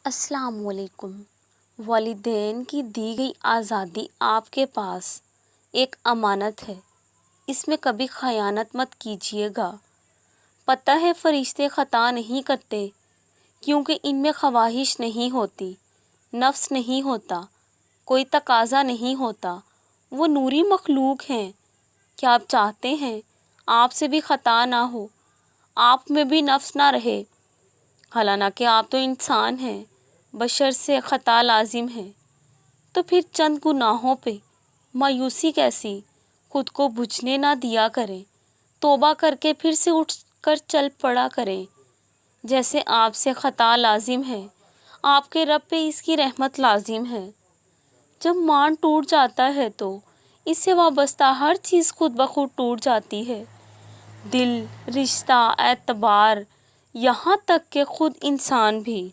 السلام علیکم۔ والدین کی دی گئی آزادی آپ کے پاس ایک امانت ہے، اس میں کبھی خیانت مت کیجیے گا۔ پتہ ہے فرشتے خطا نہیں کرتے کیونکہ ان میں خواہش نہیں ہوتی، نفس نہیں ہوتا، کوئی تقاضا نہیں ہوتا، وہ نوری مخلوق ہیں۔ کیا آپ چاہتے ہیں آپ سے بھی خطا نہ ہو، آپ میں بھی نفس نہ رہے؟ حالانکہ آپ تو انسان ہیں، بشر سے خطا لازم ہے، تو پھر چند گناہوں پہ مایوسی کیسی؟ خود کو بجھنے نہ دیا کریں، توبہ کر کے پھر سے اٹھ کر چل پڑا کریں۔ جیسے آپ سے خطا لازم ہے، آپ کے رب پہ اس کی رحمت لازم ہے۔ جب مان ٹوٹ جاتا ہے تو اس سے وابستہ ہر چیز خود بخود ٹوٹ جاتی ہے، دل، رشتہ، اعتبار، یہاں تک کہ خود انسان بھی۔